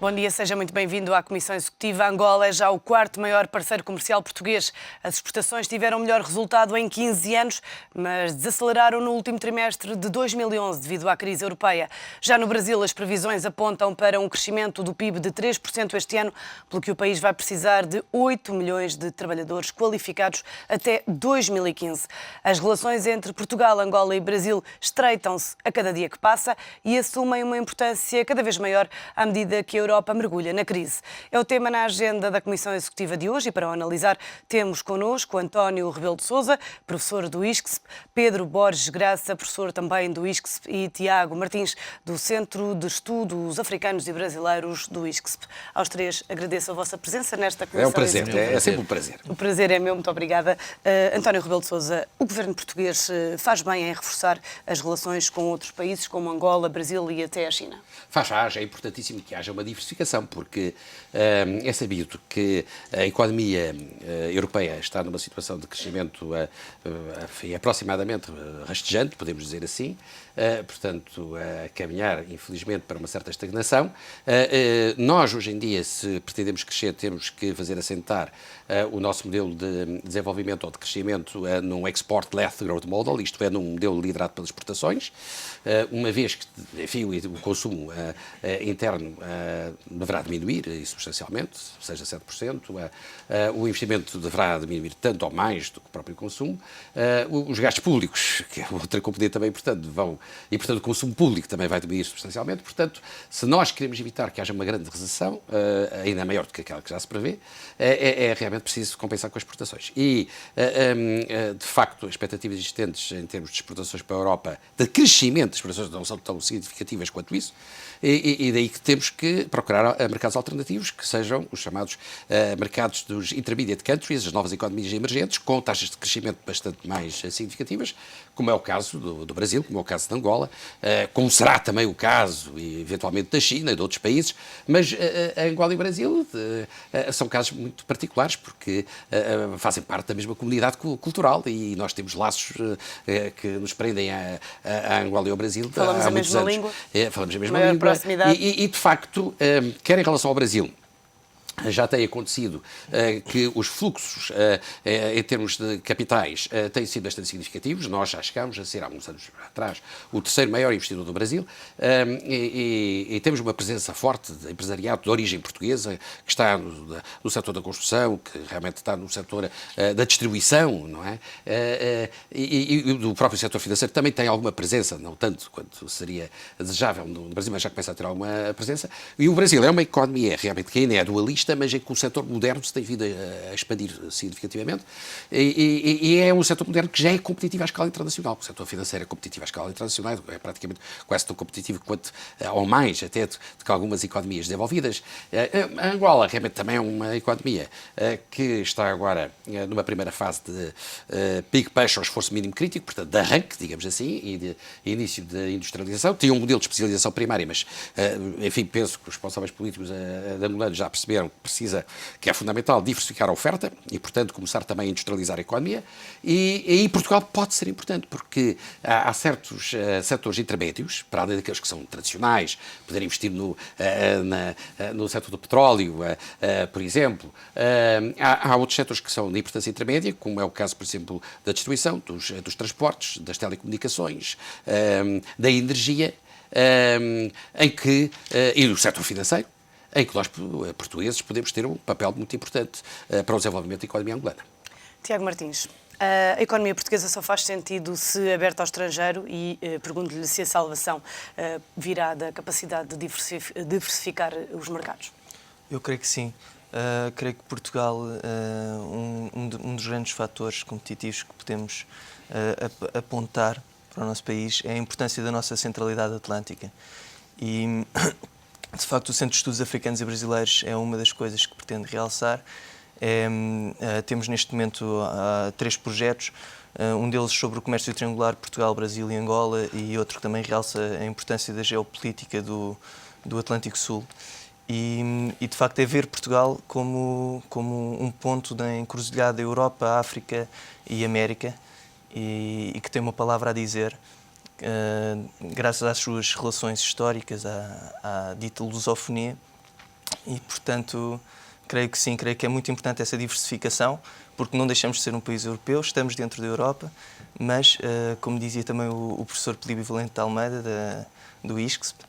Bom dia, seja muito bem-vindo à Comissão Executiva. Angola é já o quarto maior parceiro comercial português. As exportações tiveram melhor resultado em 15 anos, mas desaceleraram no último trimestre de 2011 devido à crise europeia. Já no Brasil, as previsões apontam para um crescimento do PIB de 3% este ano, pelo que o país vai precisar de 8 milhões de trabalhadores qualificados até 2015. As relações entre Portugal, Angola e Brasil estreitam-se a cada dia que passa e assumem uma importância cada vez maior à medida que a Europa mergulha na crise. É o tema na agenda da Comissão Executiva de hoje e para o analisar temos connosco António Rebelo de Sousa, professor do ISCSP, Pedro Borges Graça, professor também do ISCSP e Tiago Martins, do Centro de Estudos Africanos e Brasileiros do ISCSP. Aos três agradeço a vossa presença nesta Comissão Executiva. É sempre um prazer. O prazer é meu, muito obrigada. António Rebelo de Sousa, o governo português faz bem em reforçar as relações com outros países como Angola, Brasil e até a China? Faz, é importantíssimo que haja uma diversificação, porque é sabido que a economia europeia está numa situação de crescimento aproximadamente rastejante, podemos dizer assim, portanto, a caminhar, infelizmente, para uma certa estagnação. Nós, hoje em dia, se pretendemos crescer, temos que fazer assentar o nosso modelo de desenvolvimento ou de crescimento num Export-Led Growth Model, isto é, num modelo liderado pelas exportações, uma vez que, enfim, o consumo interno deverá diminuir substancialmente, seja 7%, o investimento deverá diminuir tanto ou mais do que o próprio consumo, os gastos públicos, que é outra componente também importante, e portanto o consumo público também vai diminuir substancialmente. Portanto, se nós queremos evitar que haja uma grande recessão, ainda maior do que aquela que já se prevê, é realmente preciso compensar com as exportações. E, de facto, as expectativas existentes em termos de exportações para a Europa, de crescimento das exportações, não são tão significativas quanto isso, e daí que temos que procurar mercados alternativos, que sejam os chamados mercados dos intermediate countries, as novas economias emergentes, com taxas de crescimento bastante mais significativas, como é o caso do Brasil, como é o caso de Angola, como será também o caso, eventualmente, da China e de outros países, mas Angola e Brasil são casos muito particulares, porque fazem parte da mesma comunidade cultural e nós temos laços que nos prendem a Angola e ao Brasil há muitos anos. Falamos a mesma língua. E, de facto, quer em relação ao Brasil, já tem acontecido que os fluxos em termos de capitais têm sido bastante significativos. Nós já chegámos a ser, há uns anos atrás, o terceiro maior investidor do Brasil e temos uma presença forte de empresariado de origem portuguesa que está no setor da construção, que realmente está no setor da distribuição, não é? E do próprio setor financeiro também tem alguma presença, não tanto quanto seria desejável no Brasil, mas já começa a ter alguma presença. E o Brasil é uma economia realmente que ainda é dualista, mas é que o setor moderno se tem vindo a expandir significativamente e é um setor moderno que já é competitivo à escala internacional. O setor financeiro é competitivo à escala internacional, é praticamente quase tão competitivo quanto, ou mais até, do que algumas economias desenvolvidas. A Angola realmente também é uma economia que está agora numa primeira fase de pico baixo ao esforço mínimo crítico, portanto de arranque, digamos assim, e de início de industrialização. Tem um modelo de especialização primária, mas enfim, penso que os responsáveis políticos angolanos já perceberam que é fundamental diversificar a oferta e, portanto, começar também a industrializar a economia. E Portugal pode ser importante, porque há certos setores intermédios, para além daqueles que são tradicionais, poder investir no setor do petróleo, por exemplo. Há outros setores que são de importância intermédia, como é o caso, por exemplo, da distribuição, dos transportes, das telecomunicações, da energia, e do setor financeiro, em que nós, portugueses, podemos ter um papel muito importante para o desenvolvimento da economia angolana. Tiago Martins, a economia portuguesa só faz sentido se aberta ao estrangeiro e pergunto-lhe se a salvação virá da capacidade de diversificar os mercados. Eu creio que sim. Creio que Portugal, um dos grandes fatores competitivos que podemos apontar para o nosso país é a importância da nossa centralidade atlântica. E de facto, o Centro de Estudos Africanos e Brasileiros é uma das coisas que pretende realçar. Temos neste momento 3 projetos, um deles sobre o comércio triangular Portugal, Brasil e Angola e outro que também realça a importância da geopolítica do Atlântico Sul. E de facto é ver Portugal como um ponto da encruzilhada Europa, África e América e que tem uma palavra a dizer. Graças às suas relações históricas, à dita lusofonia, E, portanto, creio que sim, creio que é muito importante essa diversificação, porque não deixamos de ser um país europeu, estamos dentro da Europa, mas, como dizia também o professor Pelíbio Valente de Almeida, do ISCSP,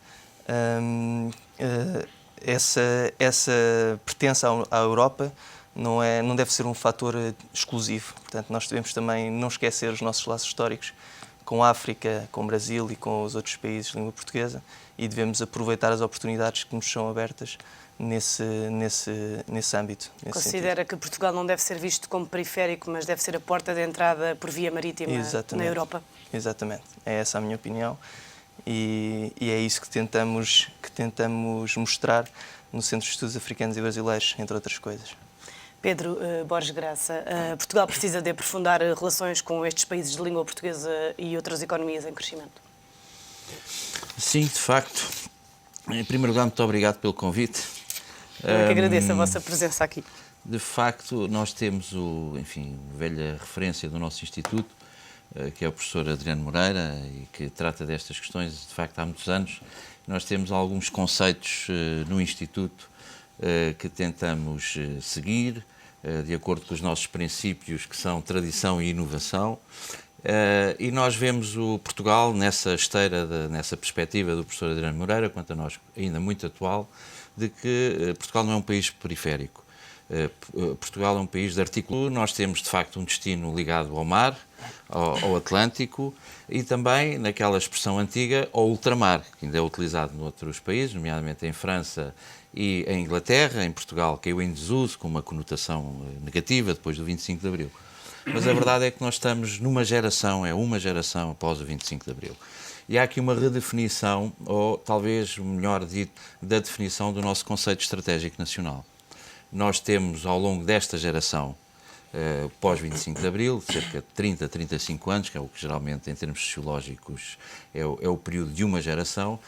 essa pertença à Europa não deve ser um fator exclusivo. Portanto, nós devemos também não esquecer os nossos laços históricos com a África, com o Brasil e com os outros países de língua portuguesa, e devemos aproveitar as oportunidades que nos são abertas nesse âmbito. Considera que Portugal não deve ser visto como periférico, mas deve ser a porta de entrada por via marítima na Europa? Exatamente. É essa a minha opinião. E é isso que tentamos mostrar no Centro de Estudos Africanos e Brasileiros, entre outras coisas. Pedro Borges Graça, Portugal precisa de aprofundar relações com estes países de língua portuguesa e outras economias em crescimento? Sim, de facto. Em primeiro lugar, muito obrigado pelo convite. Eu que agradeço a vossa presença aqui. De facto, nós temos velha referência do nosso Instituto, que é o professor Adriano Moreira, e que trata destas questões, de facto, há muitos anos. Nós temos alguns conceitos no Instituto que tentamos seguir, de acordo com os nossos princípios, que são tradição e inovação. E nós vemos o Portugal nessa esteira, nessa perspectiva do professor Adriano Moreira, quanto a nós ainda muito atual, de que Portugal não é um país periférico. Portugal é um país de articulação. Nós temos, de facto, um destino ligado ao mar, ao Atlântico, e também, naquela expressão antiga, ao ultramar, que ainda é utilizado noutros países, nomeadamente em França e em Inglaterra. Em Portugal caiu em desuso, com uma conotação negativa, depois do 25 de Abril. Mas a verdade é que nós estamos numa geração, uma geração após o 25 de Abril. E há aqui uma redefinição, ou talvez, melhor dito, da definição do nosso conceito estratégico nacional. Nós temos, ao longo desta geração, pós-25 de Abril, cerca de 30, 35 anos, que é o que geralmente, em termos sociológicos, é o período de uma geração,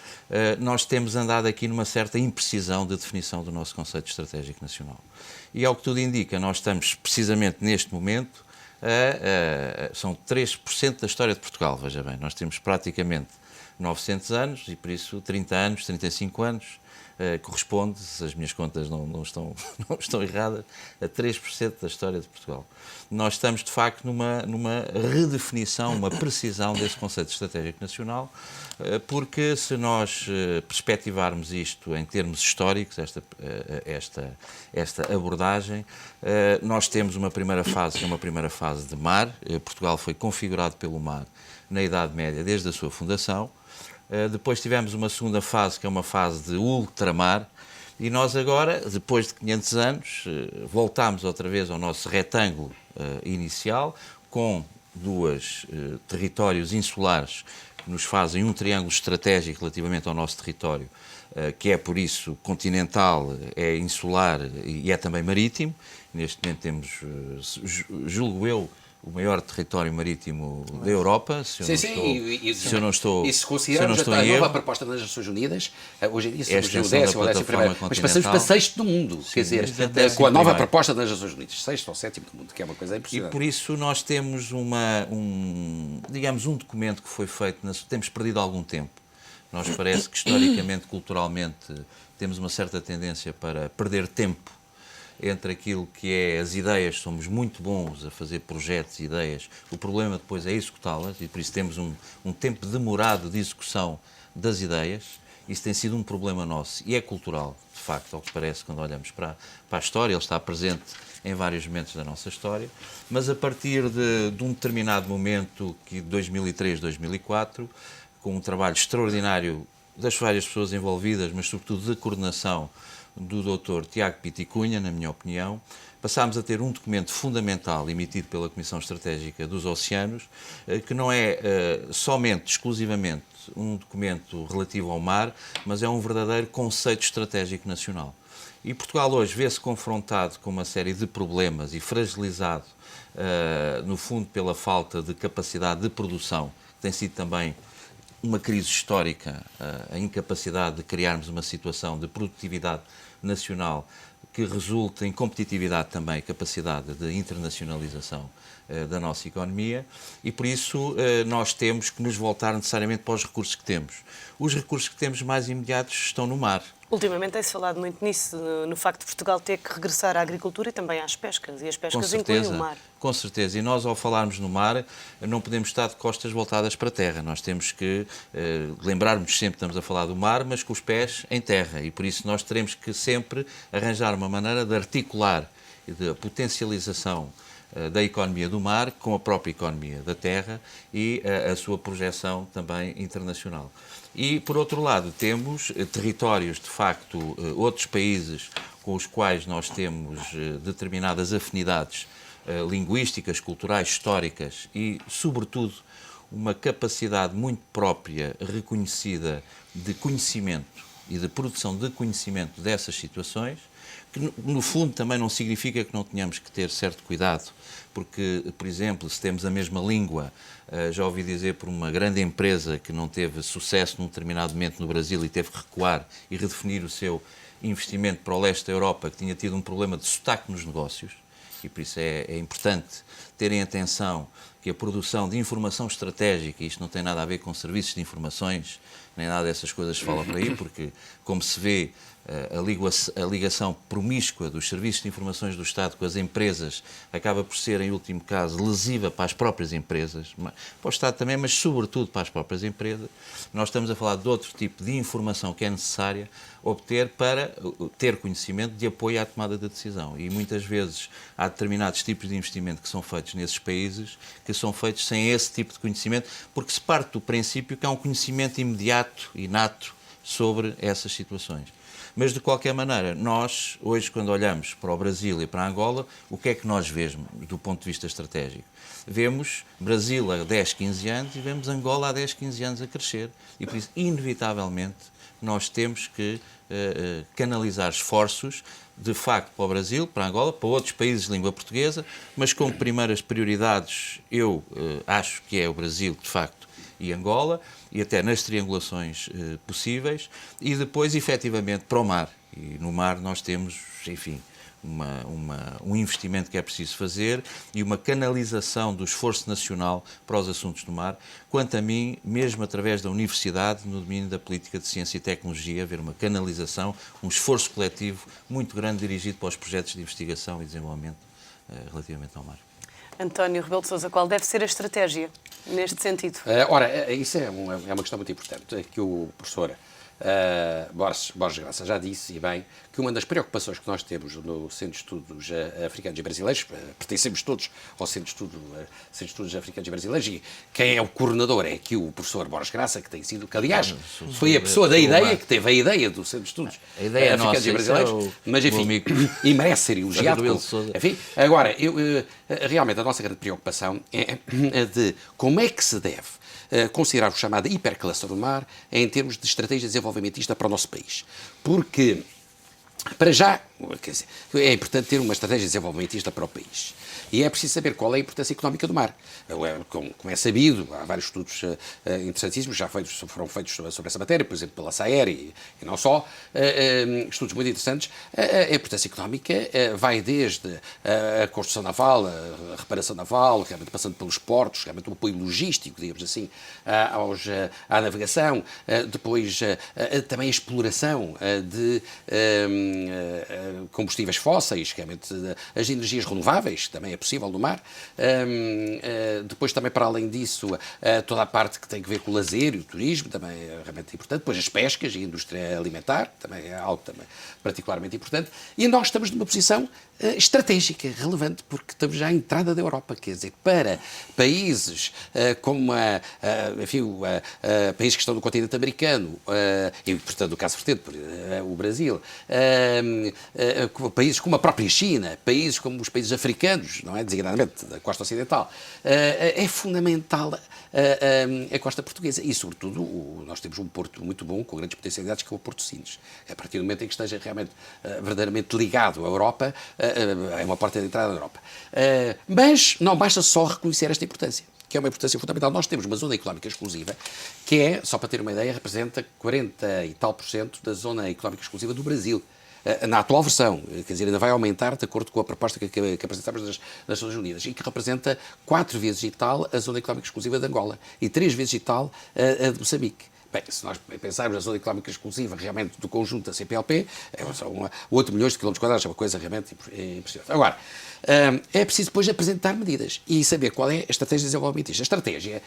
nós temos andado aqui numa certa imprecisão de definição do nosso conceito estratégico nacional. E, ao que tudo indica, nós estamos, precisamente neste momento, são 3% da história de Portugal, veja bem. Nós temos praticamente 900 anos e, por isso, 30 anos, 35 anos, corresponde, se as minhas contas não estão erradas, a 3% da história de Portugal. Nós estamos, de facto, numa redefinição, uma precisão desse conceito estratégico nacional, porque se nós perspectivarmos isto em termos históricos, esta abordagem, nós temos uma primeira fase, que é uma primeira fase de mar. Portugal foi configurado pelo mar na Idade Média, desde a sua fundação. Depois tivemos uma segunda fase, que é uma fase de ultramar, e nós agora, depois de 500 anos, voltamos outra vez ao nosso retângulo inicial, com dois territórios insulares que nos fazem um triângulo estratégico relativamente ao nosso território, que é, por isso, continental, é insular e é também marítimo. Neste momento temos, julgo eu, o maior território marítimo da Europa, se eu não estou e se considerarmos a nova proposta das Nações Unidas, hoje em dia somos o 10º ou 11º, mas passamos para 6º do mundo, quer dizer, com a nova proposta das Nações Unidas, 6º ou 7º do mundo, que é uma coisa impressionante. E por isso nós temos um documento que foi feito, temos perdido algum tempo. Nós parece que historicamente, culturalmente, temos uma certa tendência para perder tempo entre aquilo que é as ideias. Somos muito bons a fazer projetos e ideias, o problema depois é executá-las, e por isso temos um tempo demorado de execução das ideias. Isso tem sido um problema nosso, e é cultural, de facto, ao que parece, quando olhamos para a história. Ele está presente em vários momentos da nossa história, mas a partir de um determinado momento, que 2003, 2004, com um trabalho extraordinário das várias pessoas envolvidas, mas sobretudo de coordenação do Dr. Tiago Piticunha, na minha opinião, passámos a ter um documento fundamental emitido pela Comissão Estratégica dos Oceanos, que não é somente, exclusivamente, um documento relativo ao mar, mas é um verdadeiro conceito estratégico nacional. E Portugal hoje vê-se confrontado com uma série de problemas e fragilizado, no fundo, pela falta de capacidade de produção, que tem sido também uma crise histórica, a incapacidade de criarmos uma situação de produtividade nacional que resulta em competitividade também, capacidade de internacionalização da nossa economia, e por isso nós temos que nos voltar necessariamente para os recursos que temos. Os recursos que temos mais imediatos estão no mar. Ultimamente tem-se falado muito nisso, no facto de Portugal ter que regressar à agricultura e também às pescas. E as pescas incluem o mar. Com certeza. E nós, ao falarmos no mar, não podemos estar de costas voltadas para a terra. Nós temos que lembrarmos sempre que estamos a falar do mar, mas com os pés em terra. E por isso nós teremos que sempre arranjar uma maneira de articular e de potencialização da economia do mar com a própria economia da terra e a sua projeção também internacional. E, por outro lado, temos territórios, de facto, outros países com os quais nós temos determinadas afinidades linguísticas, culturais, históricas e, sobretudo, uma capacidade muito própria, reconhecida, de conhecimento e de produção de conhecimento dessas situações, que, no fundo, também não significa que não tenhamos que ter certo cuidado, porque, por exemplo, se temos a mesma língua, já ouvi dizer por uma grande empresa que não teve sucesso num determinado momento no Brasil e teve que recuar e redefinir o seu investimento para o leste da Europa, que tinha tido um problema de sotaque nos negócios, e por isso é importante terem atenção que a produção de informação estratégica, isto não tem nada a ver com serviços de informações, nem nada dessas coisas se fala por aí, porque, como se vê, a ligação promíscua dos serviços de informações do Estado com as empresas acaba por ser, em último caso, lesiva para as próprias empresas, para o Estado também, mas sobretudo para as próprias empresas. Nós estamos a falar de outro tipo de informação que é necessária obter para ter conhecimento de apoio à tomada de decisão. E muitas vezes há determinados tipos de investimento que são feitos nesses países que são feitos sem esse tipo de conhecimento, porque se parte do princípio que há um conhecimento imediato, inato, sobre essas situações. Mas, de qualquer maneira, nós, hoje, quando olhamos para o Brasil e para a Angola, o que é que nós vemos do ponto de vista estratégico? Vemos Brasil há 10, 15 anos e vemos Angola há 10, 15 anos a crescer. E, por isso, inevitavelmente, nós temos que canalizar esforços, de facto, para o Brasil, para a Angola, para outros países de língua portuguesa, mas com primeiras prioridades, eu acho que é o Brasil, de facto, e Angola, e até nas triangulações possíveis, e depois, efetivamente, para o mar. E no mar nós temos, enfim, um investimento que é preciso fazer e uma canalização do esforço nacional para os assuntos do mar. Quanto a mim, mesmo através da universidade, no domínio da política de ciência e tecnologia, haver uma canalização, um esforço coletivo muito grande dirigido para os projetos de investigação e desenvolvimento relativamente ao mar. António Rebelo de Sousa, qual deve ser a estratégia neste sentido? Ora, isso é uma questão muito importante, que o professor Borges Graça já disse, e bem, que uma das preocupações que nós temos no Centro de Estudos Africanos e Brasileiros, pertencemos todos ao Centro de Estudos Africanos e Brasileiros, e quem é o coordenador é aqui o professor Borges Graça, que tem sido, que aliás foi a pessoa da ideia, que teve a ideia do Centro de Estudos Africanos e Brasileiros, mas enfim, e merece ser elogiado. Enfim, agora, realmente a nossa grande preocupação é de como é que se deve considerar o chamado hipercluster do mar em termos de estratégia desenvolvimentista para o nosso país. Porque, para já, quer dizer, é importante ter uma estratégia desenvolvimentista para o país. E é preciso saber qual é a importância económica do mar. Como é sabido, há vários estudos interessantíssimos, foram feitos sobre essa matéria, por exemplo, pela SAER e não só, estudos muito interessantes. A importância económica vai desde a construção naval, a reparação naval, realmente passando pelos portos, realmente o apoio logístico, digamos assim, à navegação, depois também a exploração de combustíveis fósseis, realmente as energias renováveis, também é possível no mar. Depois também, para além disso, toda a parte que tem a ver com o lazer e o turismo, também é realmente importante. Depois as pescas e a indústria alimentar, também é algo também particularmente importante. E nós estamos numa posição estratégica, relevante, porque estamos já à entrada da Europa, quer dizer, para países como países que estão no continente americano, e portanto o caso vertente, o Brasil, países como a própria China, países como os países africanos, não é, designadamente da costa ocidental, é fundamental a costa portuguesa e, sobretudo, nós temos um porto muito bom, com grandes potencialidades, que é o Porto de Sines. A partir do momento em que esteja realmente verdadeiramente ligado à Europa, é uma porta de entrada da Europa. Mas não basta só reconhecer esta importância, que é uma importância fundamental. Nós temos uma zona económica exclusiva que é, só para ter uma ideia, representa 40 e tal % da zona económica exclusiva do Brasil. Na atual versão, quer dizer, ainda vai aumentar de acordo com a proposta que apresentámos das Nações Unidas, e que representa 4 vezes e tal a zona económica exclusiva de Angola e 3 vezes e tal a de Moçambique. Bem, se nós pensarmos na zona económica exclusiva realmente do conjunto da CPLP, são 8 milhões de quilómetros quadrados, é uma coisa realmente impressionante. Agora, é preciso depois apresentar medidas e saber qual é a estratégia de desenvolvimento. A estratégia,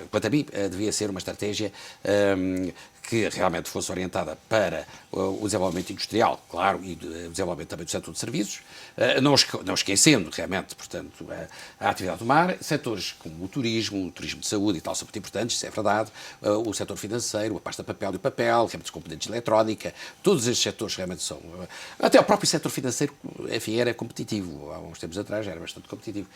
quanto a mim, devia ser uma estratégia que realmente fosse orientada para o desenvolvimento industrial, claro, e o desenvolvimento também do setor de serviços, não esquecendo realmente, portanto, a atividade do mar, setores como o turismo de saúde e tal, são muito importantes, isso é verdade, o setor financeiro, a pasta de papel e o papel, realmente os componentes de eletrónica, todos estes setores realmente são... Até o próprio setor financeiro, enfim, era competitivo, há uns tempos atrás era bastante competitivo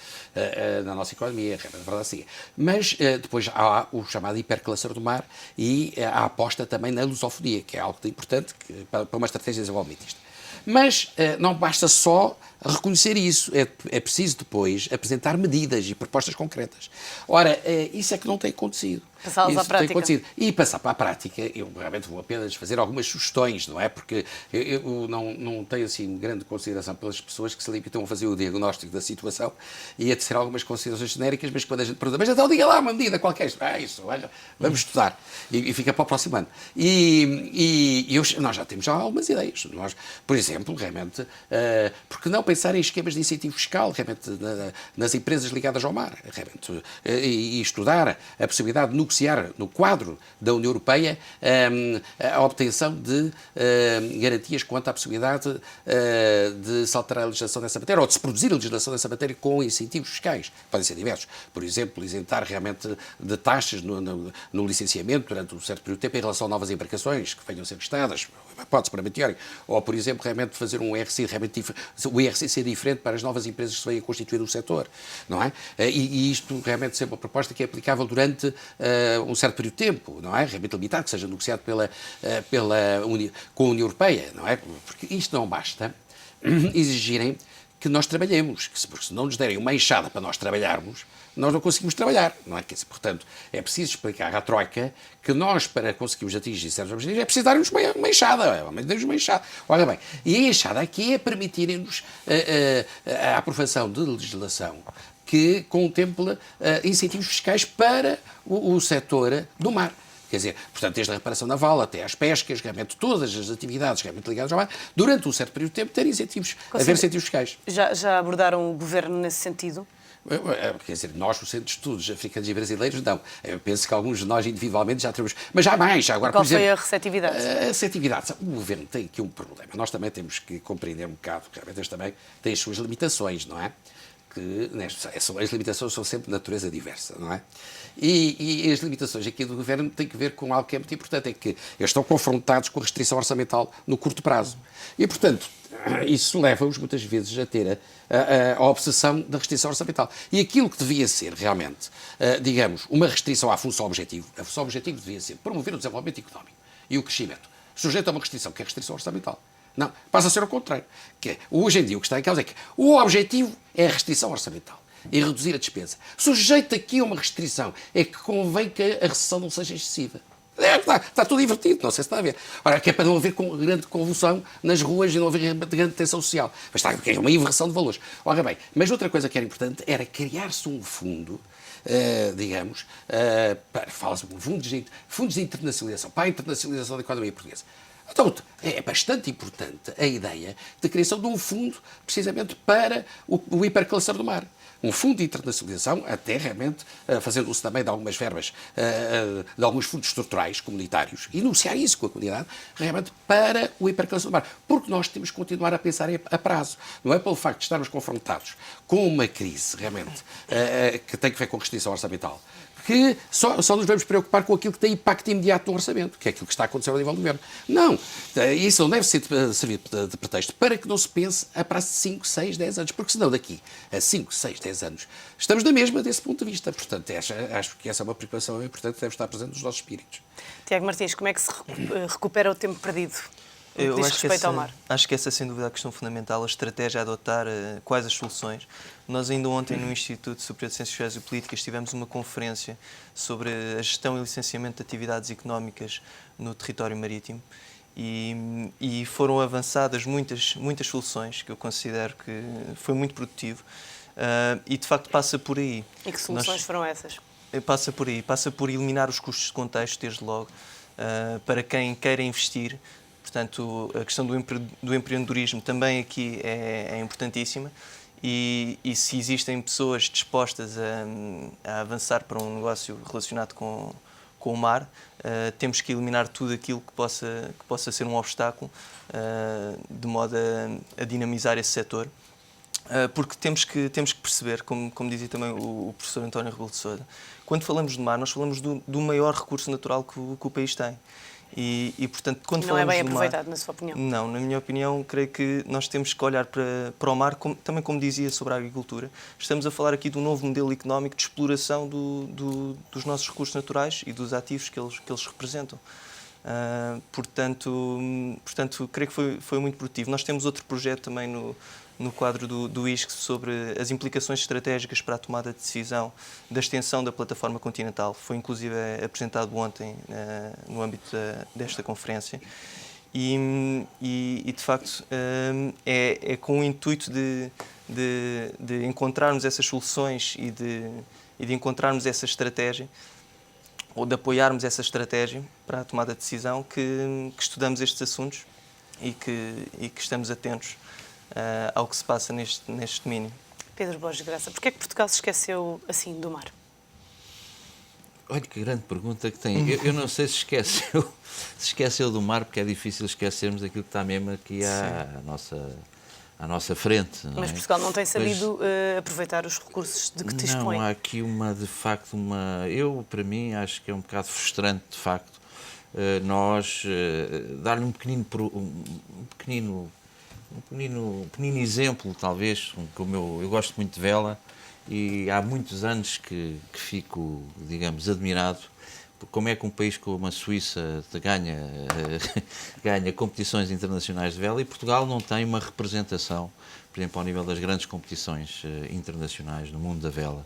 na nossa economia, realmente, verdade assim. Mas depois há o chamado hipercluster do mar e a aposta também na lusofonia, que é algo importante para uma estratégia desenvolvimentista. Mas não basta só reconhecer isso, é preciso depois apresentar medidas e propostas concretas. Ora, isso é que não tem acontecido. Passá-las à prática. E passar para a prática, eu realmente vou apenas fazer algumas sugestões, não é? Porque eu não tenho assim grande consideração pelas pessoas que se limitam a fazer o diagnóstico da situação e a tecer algumas considerações genéricas, mas quando a gente pergunta, mas então diga lá uma medida qualquer, isso, olha, vamos estudar. E fica para o próximo ano. Nós já temos algumas ideias. Nós, por exemplo, realmente, porque não pensar em esquemas de incentivo fiscal, realmente, nas empresas ligadas ao mar, realmente, e estudar a possibilidade de negociar no quadro da União Europeia a obtenção de garantias quanto à possibilidade de se alterar a legislação dessa matéria ou de se produzir a legislação dessa matéria com incentivos fiscais. Podem ser diversos. Por exemplo, isentar realmente de taxas no licenciamento durante um certo período de tempo em relação a novas embarcações que venham a ser prestadas, pode-se para teórico. Ou, por exemplo, realmente fazer um IRC, o IRC ser diferente para as novas empresas que se venham a constituir no setor, não é? E isto realmente ser uma proposta que é aplicável durante um certo período de tempo, não é? Realmente limitado, que seja negociado com a União Europeia, não é? Porque isto não basta exigirem que nós trabalhemos, porque se não nos derem uma enxada para nós trabalharmos, nós não conseguimos trabalhar, não é? Portanto, é preciso explicar à Troika que nós, para conseguirmos atingir certos objetivos, é preciso dar-nos uma enxada, Olha bem, e a enxada aqui é permitirem-nos a aprovação de legislação que contempla incentivos fiscais para o setor do mar. Quer dizer, portanto, desde a reparação naval até às pescas, realmente todas as atividades realmente ligadas ao mar, durante um certo período de tempo, ter incentivos, haver incentivos fiscais. Já abordaram o governo nesse sentido? Quer dizer, nós, no Centro de Estudos Africanos e Brasileiros, não. Eu penso que alguns de nós individualmente já temos. Mas já mais. Agora, Qual por exemplo, foi a receptividade? A receptividade. O governo tem aqui um problema. Nós também temos que compreender um bocado, porque realmente eles também têm as suas limitações, não é? As limitações são sempre de natureza diversa, não é? E as limitações aqui do governo têm que ver com algo que é muito importante, é que eles estão confrontados com a restrição orçamental no curto prazo. E, portanto, isso leva-os muitas vezes a ter a obsessão da restrição orçamental. E aquilo que devia ser realmente, digamos, uma restrição à função objetivo, a função objetivo devia ser promover o desenvolvimento económico e o crescimento, sujeito a uma restrição, que é a restrição orçamental. Não, passa a ser ao contrário. Hoje em dia o que está em causa é que o objetivo é a restrição orçamental e reduzir a despesa. Sujeito aqui a uma restrição é que convém que a recessão não seja excessiva. Está tudo invertido, não sei se está a ver. Ora, que é para não haver grande convulsão nas ruas e não haver grande tensão social. Mas está, é uma inversão de valores. Ora bem, mas outra coisa que era importante era criar-se um fundo, digamos, fala-se de fundos de internacionalização, para a internacionalização da economia portuguesa. Então, é bastante importante a ideia da criação de um fundo, precisamente para o hipercluster do mar. Um fundo de internacionalização, até realmente fazendo uso também de algumas verbas, de alguns fundos estruturais comunitários, e negociar isso com a comunidade, realmente para o hipercluster do mar. Porque nós temos que continuar a pensar a prazo. Não é pelo facto de estarmos confrontados com uma crise, realmente, que tem que ver com restrição orçamental, que só nos vamos preocupar com aquilo que tem impacto imediato no orçamento, que é aquilo que está a acontecer ao nível do governo. Não, isso não deve servir de pretexto para que não se pense a prazo de 5, 6, 10 anos, porque senão daqui a 5, 6, 10 anos estamos na mesma desse ponto de vista. Portanto, acho que essa é uma preocupação importante que deve estar presente nos nossos espíritos. Tiago Martins, como é que se recupera o tempo perdido? Eu diz respeito ao mar. Acho que essa é sem dúvida a questão fundamental, a estratégia a adotar, quais as soluções. Nós ainda ontem no Instituto Superior de Ciências Sociais e Políticas tivemos uma conferência sobre a gestão e licenciamento de atividades económicas no território marítimo e foram avançadas muitas soluções que eu considero que foi muito produtivo e de facto passa por aí. E que soluções foram essas? Passa por aí, passa por eliminar os custos de contexto, desde logo, para quem queira investir. Portanto, a questão do empreendedorismo também aqui é importantíssima. E se existem pessoas dispostas a avançar para um negócio relacionado com o mar, temos que eliminar tudo aquilo que possa ser um obstáculo, de modo a dinamizar esse setor. Porque temos que perceber, como dizia também o professor António Rebelo de Sousa, quando falamos de mar, nós falamos do maior recurso natural que o país tem. E portanto, quando não é falamos bem do aproveitado, mar, na sua opinião? Não, na minha opinião, creio que nós temos que olhar para o mar, também como dizia sobre a agricultura. Estamos a falar aqui de um novo modelo económico de exploração dos nossos recursos naturais e dos ativos que eles representam. Portanto, creio que foi muito produtivo. Nós temos outro projeto também no quadro do ISC sobre as implicações estratégicas para a tomada de decisão da extensão da plataforma continental. Foi inclusive apresentado ontem no âmbito desta conferência. E de facto é com o intuito de encontrarmos essas soluções e de encontrarmos essa estratégia, ou de apoiarmos essa estratégia para a tomada de decisão, que estudamos estes assuntos e que estamos atentos ao que se passa neste domínio. Pedro Borges Graça, porquê é que Portugal se esqueceu assim do mar? Olha que grande pergunta que tem. Eu não sei se esqueceu do mar, porque é difícil esquecermos aquilo que está mesmo aqui à nossa frente. Não Mas é? Portugal não tem sabido aproveitar os recursos de que dispõe. Não, há aqui para mim, acho que é um bocado frustrante, de facto, nós dar-lhe um pequenino exemplo, talvez, como eu gosto muito de vela, e há muitos anos que fico, digamos, admirado por como é que um país como a Suíça ganha competições internacionais de vela e Portugal não tem uma representação, por exemplo, ao nível das grandes competições internacionais no mundo da vela.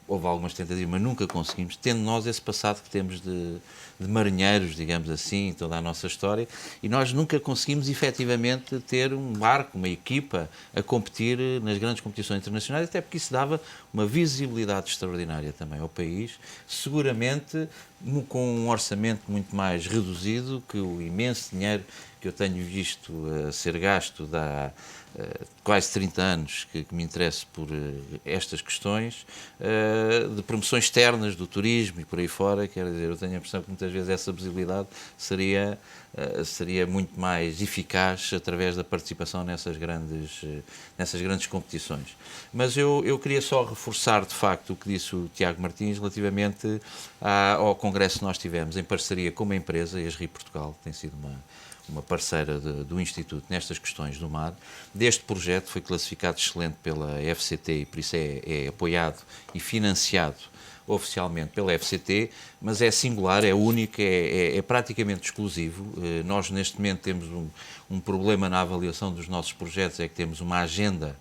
Houve algumas tentativas, mas nunca conseguimos, tendo nós esse passado que temos de marinheiros, digamos assim, toda a nossa história, e nós nunca conseguimos efetivamente ter um barco, uma equipa a competir nas grandes competições internacionais, até porque isso dava uma visibilidade extraordinária também ao país, seguramente com um orçamento muito mais reduzido que o imenso dinheiro que eu tenho visto ser gasto há quase 30 anos que me interesso por estas questões de promoções externas do turismo e por aí fora. Quer dizer, eu tenho a impressão que muitas vezes essa visibilidade seria muito mais eficaz através da participação nessas grandes competições. Mas eu queria só reforçar, de facto, o que disse o Tiago Martins relativamente ao congresso que nós tivemos em parceria com uma empresa, a ESRI Portugal, tem sido uma parceira do Instituto nestas questões do mar. Deste projeto foi classificado excelente pela FCT e por isso é apoiado e financiado oficialmente pela FCT, mas é singular, é único, é praticamente exclusivo. Nós neste momento temos um problema na avaliação dos nossos projetos, é que temos uma agenda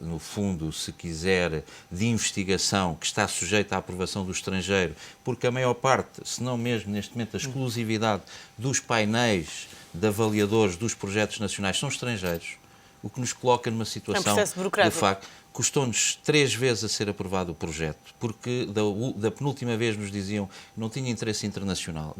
no fundo, se quiser, de investigação que está sujeita à aprovação do estrangeiro, porque a maior parte, se não mesmo neste momento a exclusividade dos painéis de avaliadores dos projetos nacionais são estrangeiros, o que nos coloca numa situação de facto. Custou-nos 3 vezes a ser aprovado o projeto, porque da penúltima vez nos diziam que não tinha interesse internacional.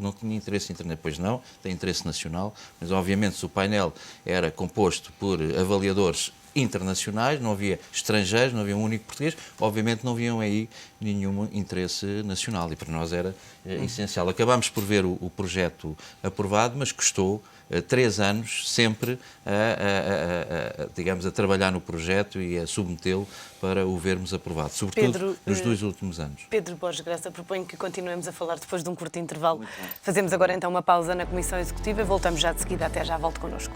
Pois não, tem interesse nacional, mas obviamente se o painel era composto por avaliadores internacionais, não havia estrangeiros, não havia um único português, obviamente não haviam aí nenhum interesse nacional e para nós era essencial. Acabámos por ver o projeto aprovado, mas custou 3 anos sempre digamos, a trabalhar no projeto e a submetê-lo para o vermos aprovado, sobretudo nos 2 últimos anos. Pedro Borges Graça, proponho que continuemos a falar depois de um curto intervalo. Fazemos agora então uma pausa na Comissão Executiva e voltamos já de seguida. Até já, volte connosco.